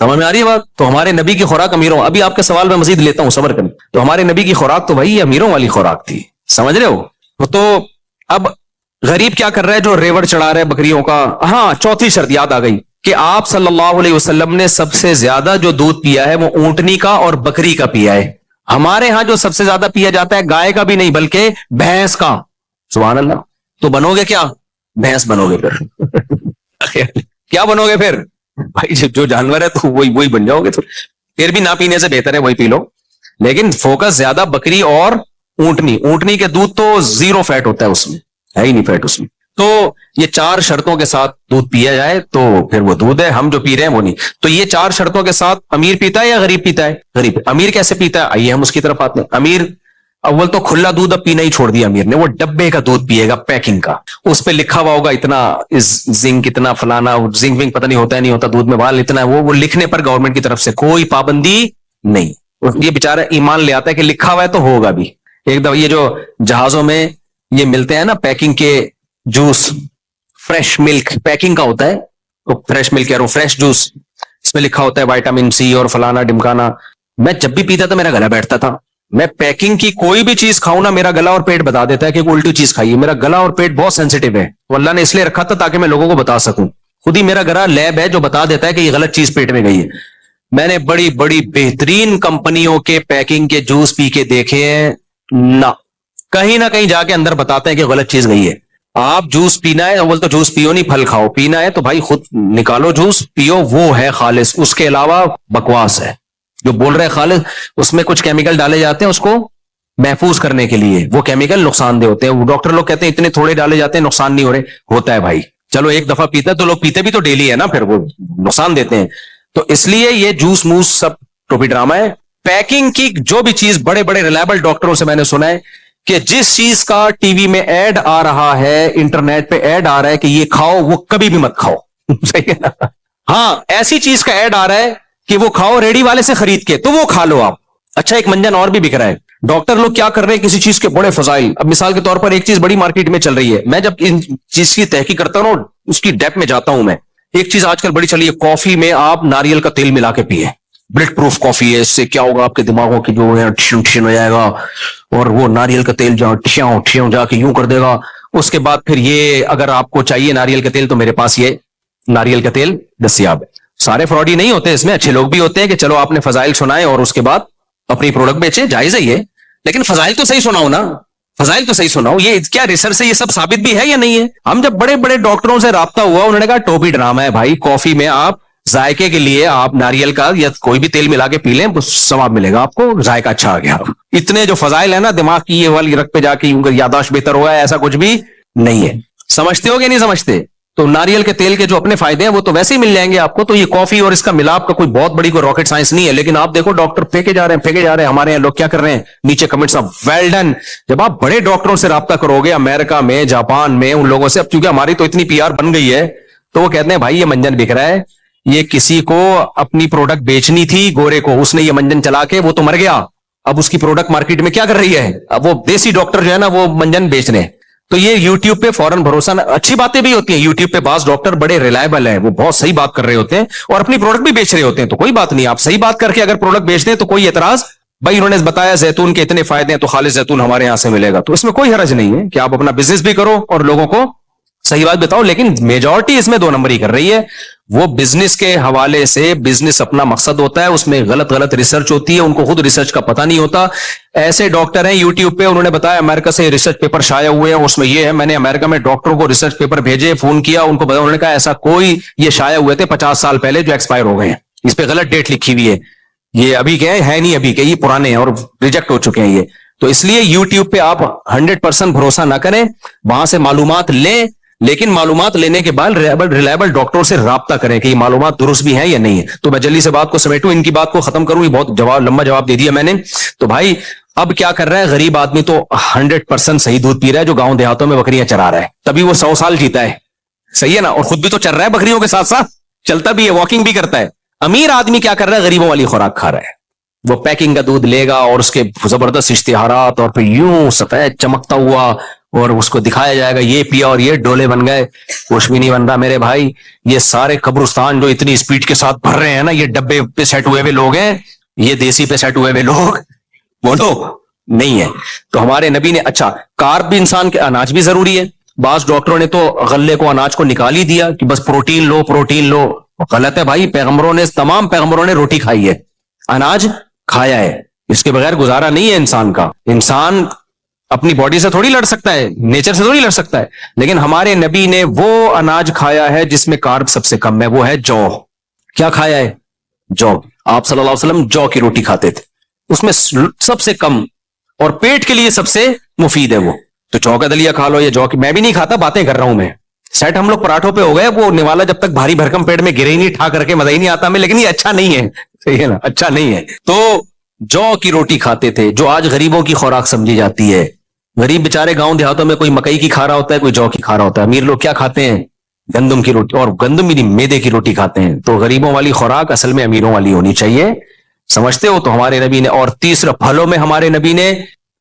سمجھ میں آ رہی ہے بات؟ تو ہمارے نبی کی خوراک امیروں، ابھی آپ کے سوال میں مزید لیتا ہوں، صبر کریں. تو ہمارے نبی کی خوراک تو وہی امیروں والی خوراک تھی، سمجھ رہے ہو؟ تو اب غریب کیا کر رہا ہے جو ریوڑ چڑھا رہا ہے بکریوں کا؟ ہاں، چوتھی شرط یاد آ گئی کہ آپ صلی اللہ علیہ وسلم نے سب سے زیادہ جو دودھ پیا ہے وہ اونٹنی کا اور بکری کا پیا ہے. ہمارے ہاں جو سب سے زیادہ پیا جاتا ہے گائے کا بھی نہیں بلکہ بھینس کا. سبحان اللہ. تو بنو گے کیا؟ بھینس بنو گے پھر. کیا بنو گے پھر بھائی؟ جو جانور ہے تو وہی بن جاؤ گے. تو پھر بھی نہ پینے سے بہتر ہے وہی پی لو، لیکن فوکس زیادہ بکری اور اونٹنی. اونٹنی کے دودھ تو زیرو فیٹ ہوتا ہے، اس میں ہے ہی نہیں فیٹ اس میں. تو یہ 4 شرطوں کے ساتھ دودھ پیا جائے تو پھر وہ دودھ ہے. ہم جو پی رہے ہیں وہ نہیں. تو یہ 4 شرطوں کے ساتھ امیر پیتا ہے یا غریب پیتا ہے؟ غریب. امیر کیسے پیتا ہے؟ آئیے ہم اس کی طرف آتے ہیں. امیر اول تو کھلا دودھ اب پینا ہی چھوڑ دیا امیر نے، وہ ڈبے کا دودھ پیے گا، پیکنگ کا. اس پہ لکھا ہوا ہوگا اتنا زنک، اتنا فلانا زنک ونک پتہ نہیں ہوتا ہے نہیں ہوتا دودھ میں، بال اتنا ہے. وہ لکھنے پر گورنمنٹ کی طرف سے کوئی پابندی نہیں. یہ بیچارہ ایمان لے آتا ہے کہ لکھا ہوا ہے تو ہوگا بھی. ایک دفعہ یہ جو جہازوں میں یہ ملتے ہیں نا پیکنگ کے جوس، فریش ملک پیکنگ کا ہوتا ہے، فریش ملک اور فریش جوس، اس میں لکھا ہوتا ہے وائٹامن سی اور فلانا ڈمکانا. میں جب بھی پیتا تھا میرا گلا بیٹھتا تھا. میں پیکنگ کی کوئی بھی چیز کھاؤں نا میرا گلا اور پیٹ بتا دیتا ہے کہ کوئی الٹی چیز کھائیے. میرا گلا اور پیٹ بہت سینسیٹیو ہے، تو اللہ نے اس لیے رکھا تھا تاکہ میں لوگوں کو بتا سکوں. خود ہی میرا گلا لیب ہے جو بتا دیتا ہے کہ یہ غلط چیز پیٹ میں گئی ہے. میں نے بڑی بڑی بہترین کمپنیوں کے پیکنگ کے جوس پی کے دیکھے ہیں، نہ کہیں جا کے اندر بتاتے ہیں کہ غلط چیز گئی ہے. آپ جوس پینا ہے اول تو جوس پیو نہیں، پھل کھاؤ. پینا ہے تو بھائی خود نکالو جوس پیو، وہ ہے خالص. اس کے علاوہ بکواس ہے جو بول رہے خالص. اس میں کچھ کیمیکل ڈالے جاتے ہیں اس کو محفوظ کرنے کے لیے، وہ کیمیکل نقصان دہ ہوتے ہیں. ڈاکٹر لوگ کہتے ہیں اتنے تھوڑے ڈالے جاتے ہیں نقصان نہیں ہو رہے. ہوتا ہے بھائی، چلو ایک دفعہ پیتا ہے تو لوگ پیتے بھی تو ڈیلی ہے نا، پھر وہ نقصان دیتے ہیں. تو اس لیے یہ جوس موس سب ٹوپی ڈرامہ ہے. پیکنگ کی جو بھی چیز بڑے بڑے ریلائبل ڈاکٹروں سے میں نے سنا ہے کہ جس چیز کا ٹی وی میں ایڈ آ رہا ہے، انٹرنیٹ پہ ایڈ آ رہا ہے کہ یہ کھاؤ، وہ کبھی بھی مت کھاؤ. صحیح ہے نا؟ ہاں، ایسی چیز کا ایڈ آ رہا ہے کہ وہ کھاؤ ریڈی والے سے خرید کے تو وہ کھا لو آپ. اچھا ایک منجن اور بھی بک رہا ہے. ڈاکٹر لوگ کیا کر رہے ہیں کسی چیز کے بڑے فضائل. اب مثال کے طور پر ایک چیز بڑی مارکیٹ میں چل رہی ہے، میں جب ان چیز کی تحقیق کرتا ہوں اس کی ڈیپ میں جاتا ہوں. میں ایک چیز آج کل بڑی چلی ہے، کافی میں آپ ناریل کا تیل ملا کے پیے. بلڈ پروف کافی ہے، اس سے کیا ہوگا آپ کے دماغوں کی جو ہے ٹھن ہو جائے گا، اور وہ ناریل کا تیل ٹھیوں جا کے یوں کر دے گا. اس کے بعد پھر یہ اگر آپ کو چاہیے ناریل کا تیل تو میرے پاس یہ ناریل کا تیل دستیاب ہے. سارے فراڈی نہیں ہوتے اس میں، اچھے لوگ بھی ہوتے ہیں کہ چلو آپ نے فضائل سنائے اور اس کے بعد اپنی پروڈکٹ بیچے، جائز ہے یہ، لیکن فضائل تو صحیح سناؤ نا. فضائل تو صحیح سناؤ. یہ کیا ریسرچ سے یہ سب ثابت بھی ہے یا نہیں ہے؟ ہم جب بڑے بڑے ڈاکٹروں سے رابطہ ہوا انہوں نے کہا ٹوپی ڈرامہ ہے بھائی. کافی میں آپ ذائقے کے لیے آپ ناریل کا یا کوئی بھی تیل ملا کے پی لیں، ثواب ملے گا آپ کو، ذائقہ اچھا آ گیا. اتنے جو فضائل ہیں نا دماغ کی یہ والی رکھ پہ جا کے یاداشت بہتر ہوا ہے، ایسا کچھ بھی نہیں ہے. سمجھتے ہو کہ نہیں سمجھتے؟ تو ناریل کے تیل کے جو اپنے فائدے ہیں وہ تو ویسے ہی مل جائیں گے آپ کو. تو یہ کافی اور اس کا ملاپ کا کوئی بہت بڑی کوئی راکٹ سائنس نہیں ہے. لیکن آپ دیکھو ڈاکٹر پھینکے جا رہے ہیں. ہمارے یہاں لوگ کیا کر رہے ہیں نیچے کمنٹس ویل ڈن. جب آپ بڑے ڈاکٹروں سے رابطہ کرو گے امریکہ میں، جاپان میں، ان لوگوں سے، اب چونکہ ہماری تو اتنی پی آر بن گئی ہے تو وہ کہتے ہیں بھائی یہ منجن بک رہا ہے. یہ کسی کو اپنی پروڈکٹ بیچنی تھی گورے کو، اس نے یہ منجن چلا کے وہ تو مر گیا. اب اس کی پروڈکٹ مارکیٹ میں کیا کر رہی ہے؟ اب وہ دیسی ڈاکٹر جو ہے نا وہ منجن بیچ رہے ہیں. تو یہ یوٹیوب پہ فوراً بھروسہ نہ، اچھی باتیں بھی ہوتی ہیں یوٹیوب پہ، بعض ڈاکٹر بڑے ریلائبل ہیں، وہ بہت صحیح بات کر رہے ہوتے ہیں اور اپنی پروڈکٹ بھی بیچ رہے ہوتے ہیں. تو کوئی بات نہیں، آپ صحیح بات کر کے اگر پروڈکٹ بیچ دیں تو کوئی اعتراض. بھائی انہوں نے بتایا زیتون کے اتنے فائدے ہیں تو خالص زیتون ہمارے یہاں سے ملے گا، تو اس میں کوئی حرج نہیں ہے کہ آپ اپنا بزنس بھی کرو اور لوگوں کو صحیح بات بتاؤ. لیکن میجورٹی اس میں 2 نمبر ہی کر رہی ہے. وہ بزنس کے حوالے سے، بزنس اپنا مقصد ہوتا ہے، اس میں غلط ریسرچ ہوتی ہے، ان کو خود ریسرچ کا پتہ نہیں ہوتا. ایسے ڈاکٹر ہیں یوٹیوب پہ، انہوں نے بتایا امریکہ سے ریسرچ پیپر شائع ہوئے ہیں، اس میں یہ ہے. میں نے امریکہ میں ڈاکٹروں کو ریسرچ پیپر بھیجے، فون کیا، ان کو بتایا، انہوں نے کہا ایسا کوئی، یہ شائع ہوئے تھے 50 سال پہلے جو ایکسپائر ہو گئے ہیں، اس پہ غلط ڈیٹ لکھی ہوئی ہے. یہ ابھی کے ہے نہیں ابھی کے، یہ پرانے ہیں اور ریجیکٹ ہو چکے ہیں یہ. تو اس لیے یوٹیوب پہ آپ 100% بھروسہ نہ کریں، وہاں سے معلومات لیں، لیکن معلومات لینے کے بعد ریلائبل ڈاکٹروں سے رابطہ کریں کہ یہ معلومات درست بھی ہیں یا نہیں ہے. تو میں جلدی سے بات کو سمیٹوں، ان کی بات کو ختم کروں، یہ بہت لمبا جواب دے دیا میں نے. تو بھائی اب کیا کر رہا ہے غریب آدمی؟ تو 100% صحیح دودھ پی رہا ہے، جو گاؤں دیہاتوں میں بکریاں چرا رہا ہے، تبھی وہ 100 سال جیتا ہے. صحیح ہے نا؟ اور خود بھی تو چل رہا ہے بکریوں کے ساتھ ساتھ، چلتا بھی ہے، واکنگ بھی کرتا ہے. امیر آدمی کیا کر رہا ہے؟ غریبوں والی خوراک کھا رہا ہے. وہ پیکنگ کا دودھ لے گا اور اس کے زبردست اشتہارات اور پھر یوں سفید چمکتا ہوا اور اس کو دکھایا جائے گا یہ پیا اور یہ ڈولے بن گئے. کچھ بھی نہیں بن رہا میرے بھائی. یہ سارے قبرستان جو اتنی اسپیڈ کے ساتھ بھر رہے ہیں نا, یہ ڈبے پہ سیٹ ہوئے ہوئے لوگ ہیں, یہ دیسی پہ سیٹ ہوئے ہوئے لوگ وہ لوگ نہیں ہے. تو ہمارے نبی نے, اچھا کارب بھی انسان کے, اناج بھی ضروری ہے. بعض ڈاکٹروں نے تو غلے کو, اناج کو نکال ہی دیا کہ بس پروٹین لو پروٹین لو. غلط ہے بھائی. پیغمبروں نے, تمام پیغمبروں نے روٹی کھائی ہے, اناج کھایا ہے. اس کے بغیر گزارا نہیں ہے انسان کا. انسان اپنی باڈی سے تھوڑی لڑ سکتا ہے, نیچر سے تھوڑی لڑ سکتا ہے, لیکن ہمارے نبی نے وہ اناج کھایا ہے جس میں کارب سب سے کم ہے, وہ ہے جو. کیا کھایا ہے؟ جو. آپ صلی اللہ علیہ وسلم جو کی روٹی کھاتے تھے, اس میں سب سے کم اور پیٹ کے لیے سب سے مفید ہے وہ. تو جو کا دلیا کھا لو, یہ جو کی, میں بھی نہیں کھاتا, باتیں کر رہا ہوں میں. سیٹ ہم لوگ پراٹھوں پہ ہو گئے, وہ نوالا جب تک بھاری بھرکم پیٹ میں گرے ہی نہیں, ٹھا کر کے مزہ ہی نہیں آتا ہمیں, لیکن یہ اچھا نہیں ہے. صحیح ہے نا, اچھا نہیں ہے. تو جو کی روٹی کھاتے تھے, جو آج غریبوں کی خوراک سمجھی جاتی ہے. غریب بےچارے گاؤں دیہاتوں میں کوئی مکئی کی کھا رہا ہوتا ہے, کوئی جو کی کھا رہا ہوتا ہے. امیر لوگ کیا کھاتے ہیں؟ گندم کی روٹی, اور گندم بھی نہیں, میدے کی روٹی کھاتے ہیں. تو غریبوں والی خوراک اصل میں امیروں والی ہونی چاہیے, سمجھتے ہو؟ تو ہمارے نبی نے. اور تیسرا, پھلوں میں ہمارے نبی نے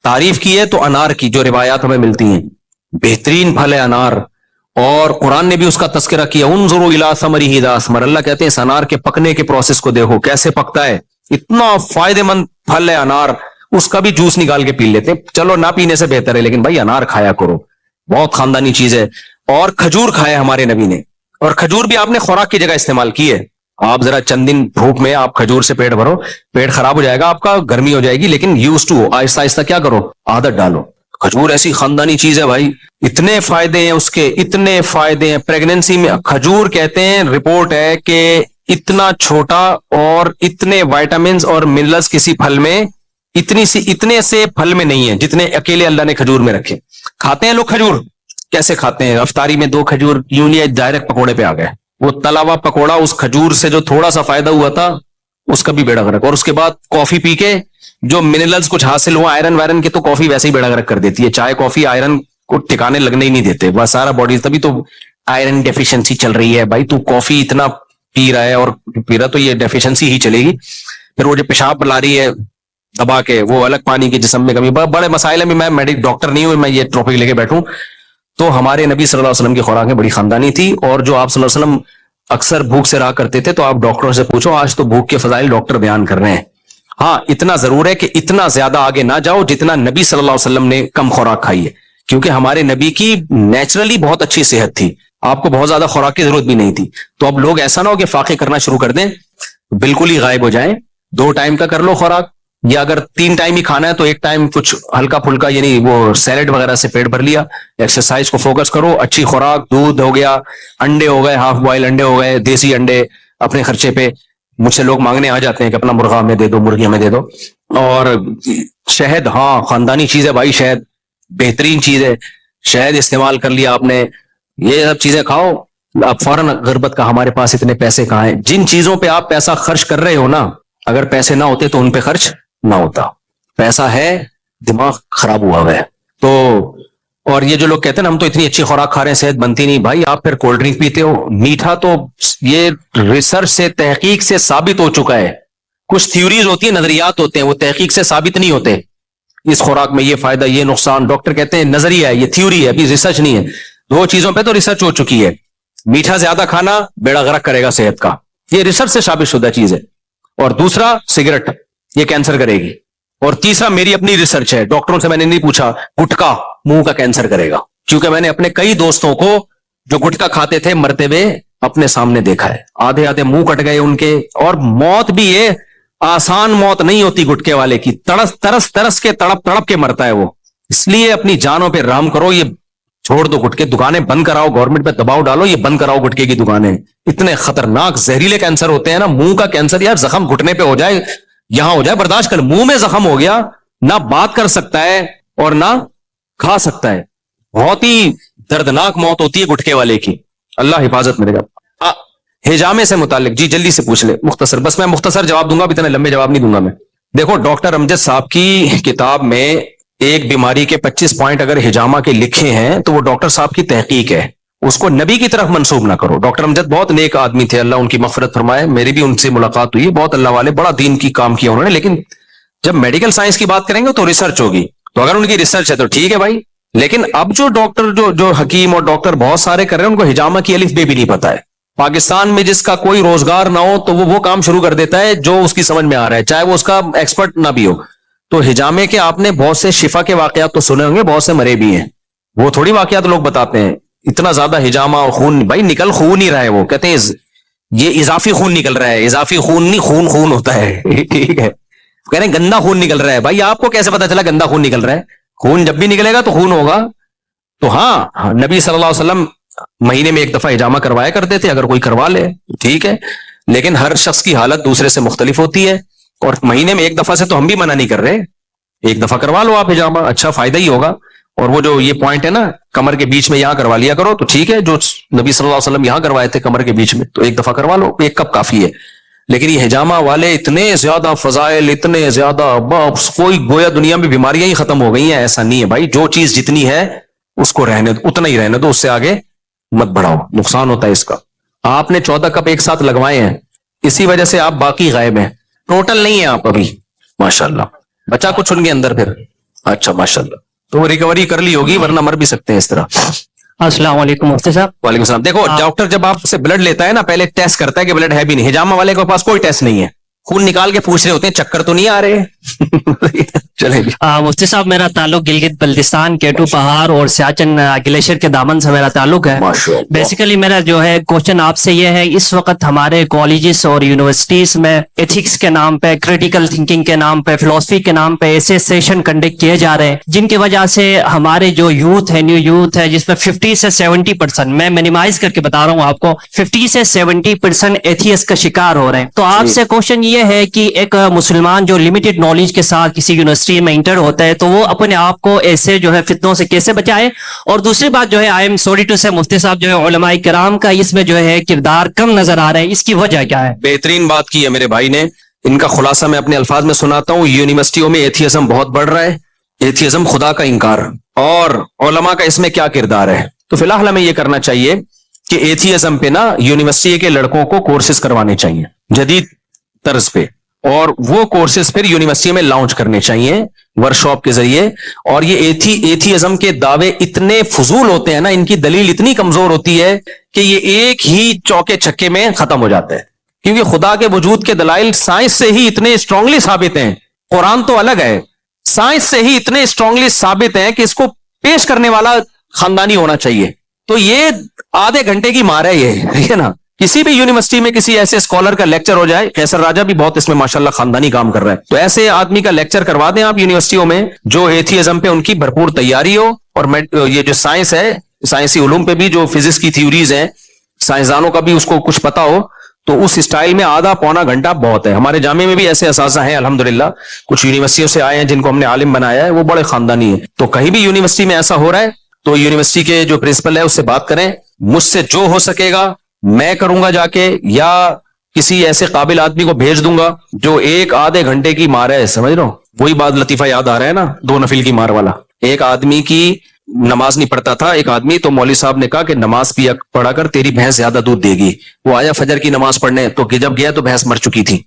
تعریف کی ہے تو انار کی, جو روایات ہمیں ملتی ہیں, بہترین پھل ہے انار. اور قرآن نے بھی اس کا تذکرہ کیا, انظروا الی ثمرہ اذا اثمر. اللہ کہتے ہیں اس انار کے پکنے کے پروسیس کو دیکھو کیسے پکتا ہے, اتنا فائدہ مند پھل ہے انار. اس کا بھی جوس نکال کے پی لیتے ہیں, چلو نہ پینے سے بہتر ہے, لیکن بھائی انار کھایا کرو, بہت خاندانی چیز ہے. اور کھجور کھایا ہمارے نبی نے, اور کھجور بھی آپ نے خوراک کی جگہ استعمال کی ہے. آپ ذرا چند دن دھوپ میں آپ کھجور سے پیٹ بھرو, پیٹ خراب ہو جائے گا آپ کا, گرمی ہو جائے گی, لیکن یوز ٹو, آہستہ آہستہ کیا کرو, عادت ڈالو. کھجور ایسی خاندانی چیز ہے بھائی, اتنے فائدے ہیں اس کے, اتنے فائدے ہیں. پریگننسی میں کھجور کہتے ہیں, رپورٹ ہے کہ اتنا چھوٹا اور اتنے وائٹامنز اور منرلز کسی پھل میں, اتنے سے پھل میں نہیں ہے جتنے اکیلے اللہ نے کھجور میں رکھے. کھاتے ہیں لوگ کھجور, کیسے کھاتے ہیں؟ افطاری میں 2 کھجور یوں نہیں, ڈائریکٹ پکوڑے پہ آ گئے. وہ تلا ہوا پکوڑا, اس کھجور سے جو تھوڑا سا فائدہ ہوا تھا اس کا بھی بیڑا غرق. اور اس کے بعد کافی پی کے جو منرلز کچھ حاصل ہوا, آئرن وائرن کے, تو کافی ویسے ہی بیڑا غرق کر دیتی ہے. چائے کافی آئرن کو ٹھکانے لگنے ہی نہیں دیتے, وہ سارا باڈی, تبھی تو آئرن ڈیفیشنسی چل رہی ہے بھائی. تو کافی اتنا پی رہا ہے اور پی رہا, تو یہ ڈیفیشنسی ہی چلے گی. پھر وہ جو پیشاب بلا رہی ہے دبا کے, وہ الگ, پانی کے جسم میں کمی, بڑے مسائل ہیں. میں ڈاکٹر نہیں ہوں, میں یہ ٹاپک لے کے بیٹھوں. تو ہمارے نبی صلی اللہ علیہ وسلم کی خوراکیں بڑی خاندانی تھی. اور جو آپ صلی اللہ علیہ وسلم اکثر بھوک سے رہا کرتے تھے, تو آپ ڈاکٹروں سے پوچھو, آج تو بھوک کے فضائل ڈاکٹر بیان کر رہے ہیں. ہاں اتنا ضرور ہے کہ اتنا زیادہ آگے نہ جاؤ جتنا نبی صلی اللہ علیہ وسلم نے کم خوراک کھائی ہے, کیونکہ ہمارے نبی کی نیچرلی بہت اچھی صحت تھی, آپ کو بہت زیادہ خوراک کی ضرورت بھی نہیں تھی. تو اب لوگ ایسا نہ ہو کہ فاقے کرنا شروع کر دیں, بالکل ہی غائب ہو جائیں. 2 ٹائم کا کر لو خوراک, یا اگر 3 ٹائم ہی کھانا ہے تو 1 ٹائم کچھ ہلکا پھلکا, یعنی وہ سیلڈ وغیرہ سے پیٹ بھر لیا. ایکسرسائز کو فوکس کرو, اچھی خوراک, دودھ ہو گیا, انڈے ہو گئے, ہاف بوائل انڈے ہو گئے, دیسی انڈے اپنے خرچے پہ. مجھ سے لوگ مانگنے آ جاتے ہیں کہ اپنا مرغا ہمیں دے دو, مرغی ہمیں دے دو. اور شہد, ہاں خاندانی چیز ہے بھائی, شہد بہترین چیز ہے. شہد استعمال کر لیا آپ نے, یہ سب چیزیں کھاؤ. اب فوراً غربت کا, ہمارے پاس اتنے پیسے کہاں ہیں؟ جن چیزوں پہ آپ پیسہ خرچ کر رہے ہو نا, اگر پیسے نہ ہوتے تو ان پہ خرچ نہ ہوتا. پیسہ ہے, دماغ خراب ہوا ہوا ہے. تو اور یہ جو لوگ کہتے ہیں نا ہم تو اتنی اچھی خوراک کھا رہے ہیں صحت بنتی نہیں, بھائی آپ پھر کولڈ ڈرنک پیتے ہو, میٹھا. تو یہ ریسرچ سے, تحقیق سے ثابت ہو چکا ہے. کچھ تھیوریز ہوتی ہیں, نظریات ہوتے ہیں, وہ تحقیق سے ثابت نہیں ہوتے. اس خوراک میں یہ فائدہ, یہ نقصان, ڈاکٹر کہتے ہیں نظریہ ہے, یہ تھیوری ہے, ابھی ریسرچ نہیں ہے. 2 چیزوں پہ تو ریسرچ ہو چکی ہے. میٹھا زیادہ کھانا بیڑا غرق کرے گا صحت کا, یہ ریسرچ سے ثابت شدہ چیز ہے. اور دوسرا سگریٹ, یہ کینسر کرے گی. اور تیسرا میری اپنی ریسرچ ہے, ڈاکٹروں سے میں نے نہیں پوچھا, گٹکا منہ کا کینسر کرے گا. کیونکہ میں نے اپنے کئی دوستوں کو جو گٹکا کھاتے تھے مرتے ہوئے اپنے سامنے دیکھا ہے. آدھے منہ کٹ گئے ان کے. اور موت بھی یہ آسان موت نہیں ہوتی گٹکے والے کی, ترس کے تڑپ کے مرتا ہے وہ. اس لیے اپنی جانوں پہ رحم کرو, یہ چھوڑ دو گٹکے, دکانیں بند کراؤ, گورنمنٹ پہ دباؤ ڈالو, یہ بند کراؤ گٹکے کی دکانیں. اتنے خطرناک زہریلے کینسر ہوتے ہیں نا. منہ کا کینسر یار, زخم گھٹنے پہ ہو جائے, یہاں ہو جائے, برداشت کر. منہ میں زخم ہو گیا, نہ بات کر سکتا ہے اور نہ کھا سکتا ہے. بہت ہی دردناک موت ہوتی ہے گٹکے والے کی, اللہ حفاظت میں رہے گا. ہجامے سے متعلق جی جلدی سے پوچھ لے, مختصر, بس میں مختصر جواب دوں گا, اتنے لمبے جواب نہیں دوں گا میں. دیکھو ڈاکٹر امجد صاحب کی کتاب میں ایک بیماری کے 25 پوائنٹ اگر ہجامہ کے لکھے ہیں تو وہ ڈاکٹر صاحب کی تحقیق ہے, اس کو نبی کی طرف منسوب نہ کرو. ڈاکٹر امجد بہت نیک آدمی تھے, اللہ ان کی مغفرت فرمائے, میری بھی ان سے ملاقات ہوئی, بہت اللہ والے, بڑا دین کی کام کیا انہوں نے. لیکن جب میڈیکل سائنس کی بات کریں گے تو ریسرچ ہوگی, تو اگر ان کی ریسرچ ہے تو ٹھیک ہے بھائی, لیکن اب جو ڈاکٹر جو حکیم اور ڈاکٹر بہت سارے کر رہے ہیں ان کو ہجامہ کی الف بے بھی نہیں پتا ہے. پاکستان میں جس کا کوئی روزگار نہ ہو تو وہ کام شروع کر دیتا ہے جو اس کی سمجھ میں آ رہا ہے, چاہے وہ اس کا ایکسپرٹ نہ بھی ہو. تو ہجامے کے آپ نے بہت سے شفا کے واقعات تو سنے ہوں گے, بہت سے مرے بھی ہیں, وہ تھوڑی واقعات لوگ بتاتے ہیں. اتنا زیادہ ہجامہ اور خون, بھائی نکل خون ہی رہا ہے, وہ کہتے ہیں یہ اضافی خون نکل رہا ہے, اضافی خون نہیں, خون ہوتا ہے. ٹھیک ہے, کہہ رہے ہیں گندا خون نکل رہا ہے. بھائی آپ کو کیسے پتا چلا گندا خون نکل رہا ہے؟ خون جب بھی نکلے گا تو خون ہوگا. تو ہاں, نبی صلی اللہ علیہ وسلم مہینے میں ایک دفعہ ہجامہ کروایا کرتے تھے, اگر کوئی کروا لے ٹھیک ہے, لیکن ہر شخص کی حالت دوسرے سے مختلف ہوتی ہے, اور مہینے میں ایک دفعہ سے تو ہم بھی منع نہیں کر رہے, ایک دفعہ کروا لو آپ ہجامہ, اچھا فائدہ ہی ہوگا. اور وہ جو یہ پوائنٹ ہے نا کمر کے بیچ میں, یہاں کروا لیا کرو تو ٹھیک ہے, جو نبی صلی اللہ علیہ وسلم یہاں کروائے تھے کمر کے بیچ میں, تو ایک دفعہ کروا لو, ایک کپ کافی ہے. لیکن یہ ہجامہ والے اتنے زیادہ فضائل, اتنے زیادہ, کوئی گویا دنیا میں بیماریاں ہی ختم ہو گئی ہیں, ایسا نہیں ہے بھائی. جو چیز جتنی ہے اس کو رہنے دو, اتنا ہی رہنے دو, اس سے آگے مت بڑھاؤ, نقصان ہوتا ہے اس کا. آپ نے 14 کپ ایک ساتھ لگوائے ہیں, اسی وجہ سے آپ باقی غائب ہیں, ٹوٹل نہیں ہے آپ ابھی. ماشاءاللہ, بچا کچھ ان کے اندر پھر, اچھا ماشاءاللہ, تو وہ ریکوری کر لی ہوگی, ورنہ مر بھی سکتے ہیں اس طرح. السلام علیکم مفتی صاحب. وعلیکم السلام. دیکھو ڈاکٹر جب آپ سے بلڈ لیتا ہے نا, پہلے ٹیسٹ کرتا ہے کہ بلڈ ہے بھی نہیں. ہجامہ والے کے پاس کوئی ٹیسٹ نہیں ہے, خون نکال کے پوچھ رہے ہوتے ہیں چکر تو نہیں آ رہے. چلیں جی. مفتی صاحب, میرا تعلق گلگت بلتستان, کیٹو پہاڑ اور سیاچن گلیشیر کے دامن سے میرا تعلق ہے. بیسیکلی میرا جو ہے کوشچن آپ سے یہ ہے, اس وقت ہمارے کالجز اور یونیورسٹیز میں ایتھکس کے نام پہ, کریٹیکل تھنکنگ کے نام پہ, فلسفی کے نام پہ ایسے سیشن کنڈکٹ کیے جا رہے ہیں جن کی وجہ سے ہمارے جو یوتھ ہے, نیو یوتھ ہے, جس میں 50 سے 70%, میں منیمائز کر کے بتا رہا ہوں آپ کو, 50 سے 70% ایتھیس کا شکار ہو رہے ہیں. تو آپ سے کوشچن یہ ہے کہ ایک مسلمان جو لمیٹڈ نالج کے ساتھ کسی یونیورسٹی میں انٹر ہوتا ہے تو وہ اپنے آپ کو ایسے جو ہے فتنوں سے کیسے بچائے. اور دوسری بات جو ہے, آئی ایم سوری ٹو سے مفتی صاحب, جو ہے علماء کرام کا اس میں جو ہے کردار کم نظر آ رہا ہے, اس کی وجہ کیا ہے؟ بہترین بات کی ہے میرے بھائی نے, ان کا خلاصہ میں اپنے الفاظ میں سناتا ہوں. یونیورسٹیوں میں ایتھیزم بہت بڑھ رہا ہے, ایتھیزم خدا کا انکار, اور علماء کا اس میں کیا کردار ہے. تو فی الحال ہمیں یہ کرنا چاہیے کہ ایتھیزم پہ نا یونیورسٹی کے لڑکوں کو کورسز کروانے چاہیے جدید طرز پہ, اور وہ کورسز پھر یونیورسٹی میں لانچ کرنے چاہیے ورکشاپ کے ذریعے. اور یہ ایتھیزم کے دعوے اتنے فضول ہوتے ہیں نا, ان کی دلیل اتنی کمزور ہوتی ہے کہ یہ ایک ہی چوکے چھکے میں ختم ہو جاتا ہے, کیونکہ خدا کے وجود کے دلائل سائنس سے ہی اتنے اسٹرانگلی ثابت ہیں. قرآن تو الگ ہے, سائنس سے ہی اتنے اسٹرانگلی ثابت ہیں کہ اس کو پیش کرنے والا خاندانی ہونا چاہیے. تو یہ آدھے گھنٹے کی مار ہے یہ نا. کسی بھی یونیورسٹی میں کسی ایسے اسکالر کا لیکچر ہو جائے, قیصر راجہ بھی بہت اس میں ماشاءاللہ خاندانی کام کر رہا ہے, تو ایسے آدمی کا لیکچر کروا دیں آپ یونیورسٹیوں میں, جو ایتھیزم پہ ان کی بھرپور تیاری ہو, اور یہ جو سائنس ہے, سائنسی علوم پہ بھی جو فزکس کی تھیوریز ہیں, سائنسدانوں کا بھی اس کو کچھ پتا ہو, تو اس اسٹائل میں آدھا پونا گھنٹہ بہت ہے. ہمارے جامعہ میں بھی ایسے اساتذہ ہیں الحمدللہ, کچھ یونیورسٹیوں سے آئے ہیں جن کو ہم نے عالم بنایا ہے, وہ بڑے خاندانی ہیں. تو کہیں بھی یونیورسٹی میں ایسا ہو رہا ہے تو یونیورسٹی کے جو پرنسپل ہے اس سے بات کریں. مجھ سے جو ہو سکے گا میں کروں گا جا کے, یا کسی ایسے قابل آدمی کو بھیج دوں گا جو ایک آدھے گھنٹے کی مار ہے, سمجھ رہا ہوں. وہی بات لطیفہ یاد آ رہا ہے نا, 2 نفل کی مار والا. ایک آدمی کی نماز نہیں پڑھتا تھا ایک آدمی, تو مولوی صاحب نے کہا کہ نماز پڑھا کر, تیری بھینس زیادہ دودھ دے گی. وہ آیا فجر کی نماز پڑھنے, تو جب گیا تو بھینس مر چکی تھی.